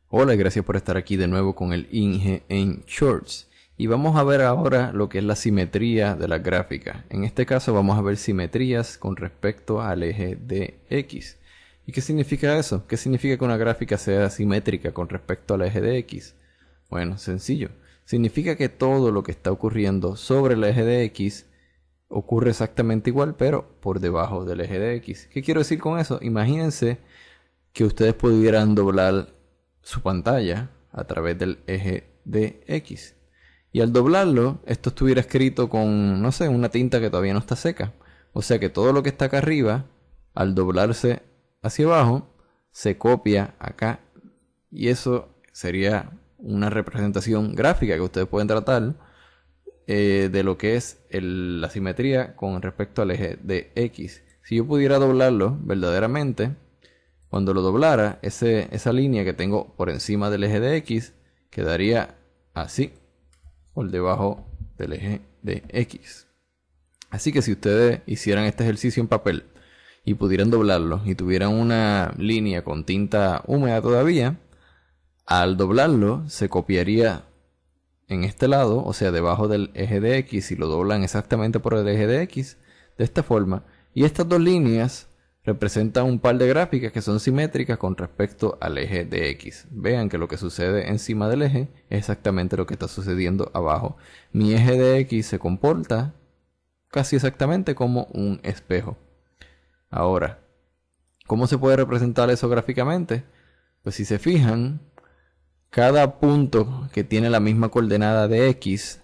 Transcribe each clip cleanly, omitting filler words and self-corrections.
Hola y gracias por estar aquí de nuevo con el Inge en Shorts. Y vamos a ver ahora lo que es la simetría de la gráfica. En este caso vamos a ver simetrías con respecto al eje de X. ¿Y qué significa eso? ¿Qué significa que una gráfica sea simétrica con respecto al eje de X? Bueno, sencillo. Significa que todo lo que está ocurriendo sobre el eje de X ocurre exactamente igual, pero por debajo del eje de X. ¿Qué quiero decir con eso? Imagínense que ustedes pudieran doblar su pantalla a través del eje de X. Y al doblarlo, esto estuviera escrito con, no sé, una tinta que todavía no está seca. O sea que todo lo que está acá arriba, al doblarse hacia abajo, se copia acá. Y eso sería una representación gráfica que ustedes pueden tratar de lo que es la simetría con respecto al eje de X. Si yo pudiera doblarlo verdaderamente, cuando lo doblara, esa línea que tengo por encima del eje de X quedaría así, por debajo del eje de X. Así que si ustedes hicieran este ejercicio en papel y pudieran doblarlo y tuvieran una línea con tinta húmeda todavía, al doblarlo se copiaría en este lado, o sea, debajo del eje de X, y lo doblan exactamente por el eje de X, de esta forma. Y estas dos líneas representan un par de gráficas que son simétricas con respecto al eje de X. Vean que lo que sucede encima del eje es exactamente lo que está sucediendo abajo. Mi eje de X se comporta casi exactamente como un espejo. Ahora, ¿cómo se puede representar eso gráficamente? Pues si se fijan, cada punto que tiene la misma coordenada de X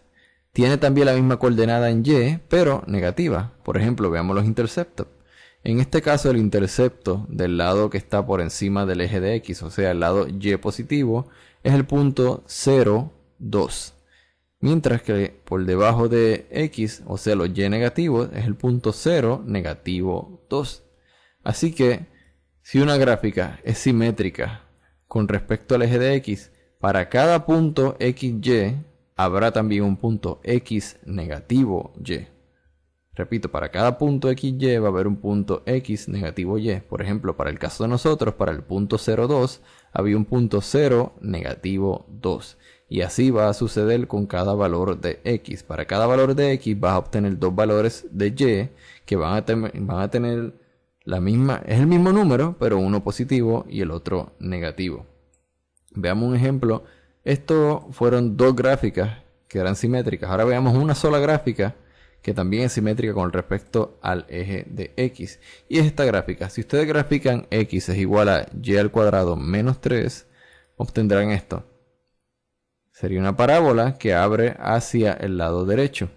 tiene también la misma coordenada en Y, pero negativa. Por ejemplo, veamos los interceptos. En este caso, el intercepto del lado que está por encima del eje de X, o sea, el lado Y positivo, es el punto 0, 2. Mientras que por debajo de X, o sea, los Y negativos, es el punto 0, negativo 2. Así que, si una gráfica es simétrica con respecto al eje de X, para cada punto XY habrá también un punto X negativo Y. Repito, para cada punto XY va a haber un punto X negativo Y. Por ejemplo, para el caso de nosotros, para el punto 0,2 había un punto 0 negativo 2. Y así va a suceder con cada valor de X. Para cada valor de X vas a obtener dos valores de Y que van a tener la misma, es el mismo número, pero uno positivo y el otro negativo. Veamos un ejemplo. Estos fueron dos gráficas que eran simétricas. Ahora veamos una sola gráfica que también es simétrica con respecto al eje de X. Y es esta gráfica. Si ustedes grafican X es igual a Y al cuadrado menos 3, obtendrán esto. Sería una parábola que abre hacia el lado derecho.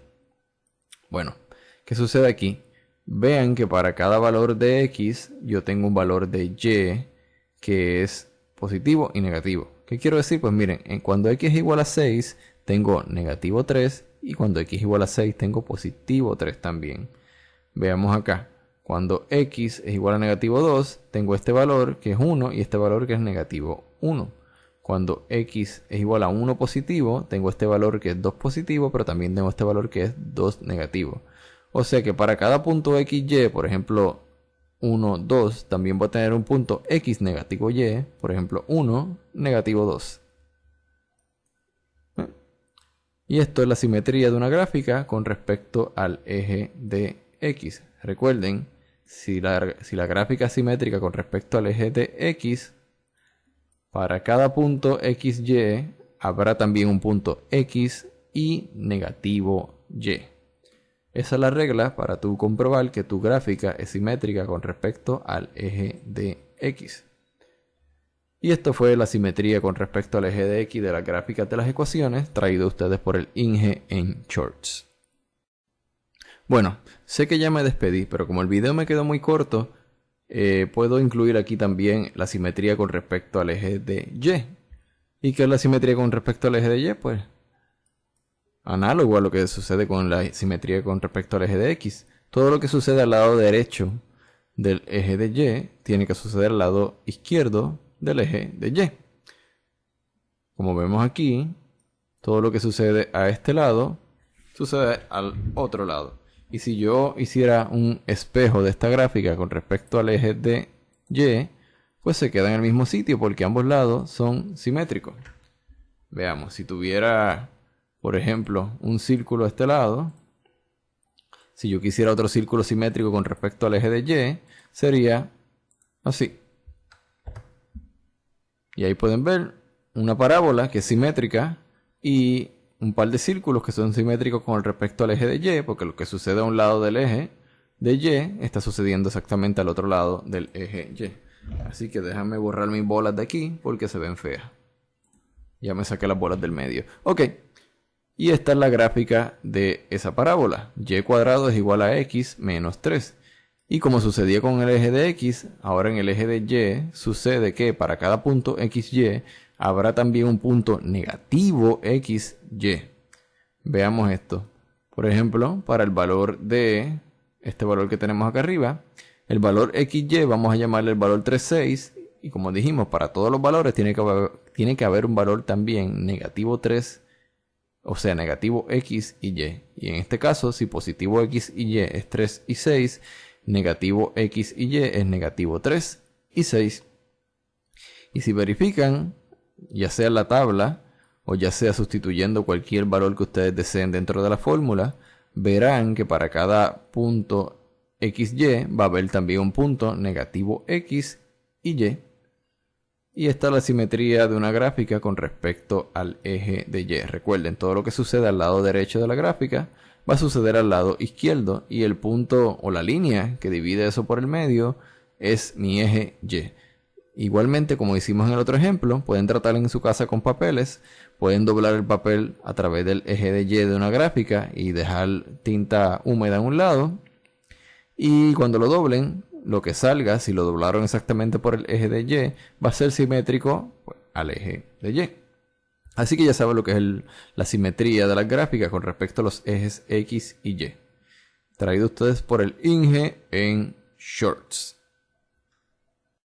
Bueno, ¿qué sucede aquí? Vean que para cada valor de X yo tengo un valor de Y que es positivo y negativo. ¿Qué quiero decir? Pues miren, cuando X es igual a 6 tengo negativo 3 y cuando X es igual a 6 tengo positivo 3 también. Veamos acá. Cuando X es igual a negativo 2 tengo este valor que es 1 y este valor que es negativo 1. Cuando X es igual a 1 positivo tengo este valor que es 2 positivo, pero también tengo este valor que es 2 negativo. O sea que para cada punto XY, por ejemplo 1, 2, también voy a tener un punto X negativo Y, por ejemplo 1, negativo 2. Y esto es la simetría de una gráfica con respecto al eje de X. Recuerden, si la gráfica es simétrica con respecto al eje de X, para cada punto XY habrá también un punto X y negativo Y. Esa es la regla para tú comprobar que tu gráfica es simétrica con respecto al eje de X. Y esto fue la simetría con respecto al eje de X de las gráficas de las ecuaciones, traído a ustedes por el Inge en Shorts. Bueno, sé que ya me despedí, pero como el video me quedó muy corto, puedo incluir aquí también la simetría con respecto al eje de Y. ¿Y qué es la simetría con respecto al eje de Y? Pues análogo a lo que sucede con la simetría con respecto al eje de X. Todo lo que sucede al lado derecho del eje de Y tiene que suceder al lado izquierdo del eje de Y. Como vemos aquí, todo lo que sucede a este lado sucede al otro lado. Y si yo hiciera un espejo de esta gráfica con respecto al eje de Y, pues se queda en el mismo sitio porque ambos lados son simétricos. Veamos, si tuviera, por ejemplo, un círculo a este lado, si yo quisiera otro círculo simétrico con respecto al eje de Y, sería así. Y ahí pueden ver una parábola que es simétrica y un par de círculos que son simétricos con respecto al eje de Y, porque lo que sucede a un lado del eje de Y está sucediendo exactamente al otro lado del eje Y. Así que déjame borrar mis bolas de aquí porque se ven feas. Ya me saqué las bolas del medio. Ok. Y esta es la gráfica de esa parábola. Y cuadrado es igual a x menos 3. Y como sucedía con el eje de x, ahora en el eje de y sucede que para cada punto xy habrá también un punto negativo xy. Veamos esto. Por ejemplo, para el valor de este valor que tenemos acá arriba, el valor xy vamos a llamarle el valor 3,6. Y como dijimos, para todos los valores tiene que haber un valor también negativo 3, o sea, negativo x y y. Y en este caso, si positivo x y y es 3 y 6, negativo x y y es negativo 3 y 6. Y si verifican, ya sea la tabla o ya sea sustituyendo cualquier valor que ustedes deseen dentro de la fórmula, verán que para cada punto xy va a haber también un punto negativo x y y. Y esta es la simetría de una gráfica con respecto al eje de Y. Recuerden, todo lo que sucede al lado derecho de la gráfica va a suceder al lado izquierdo. Y el punto o la línea que divide eso por el medio es mi eje Y. Igualmente, como hicimos en el otro ejemplo, pueden tratar en su casa con papeles. Pueden doblar el papel a través del eje de Y de una gráfica y dejar tinta húmeda en un lado. Y cuando lo doblen, lo que salga, si lo doblaron exactamente por el eje de Y, va a ser simétrico al eje de Y. Así que ya saben lo que es la simetría de las gráficas con respecto a los ejes X y Y. Traído a ustedes por el Inge en Shorts.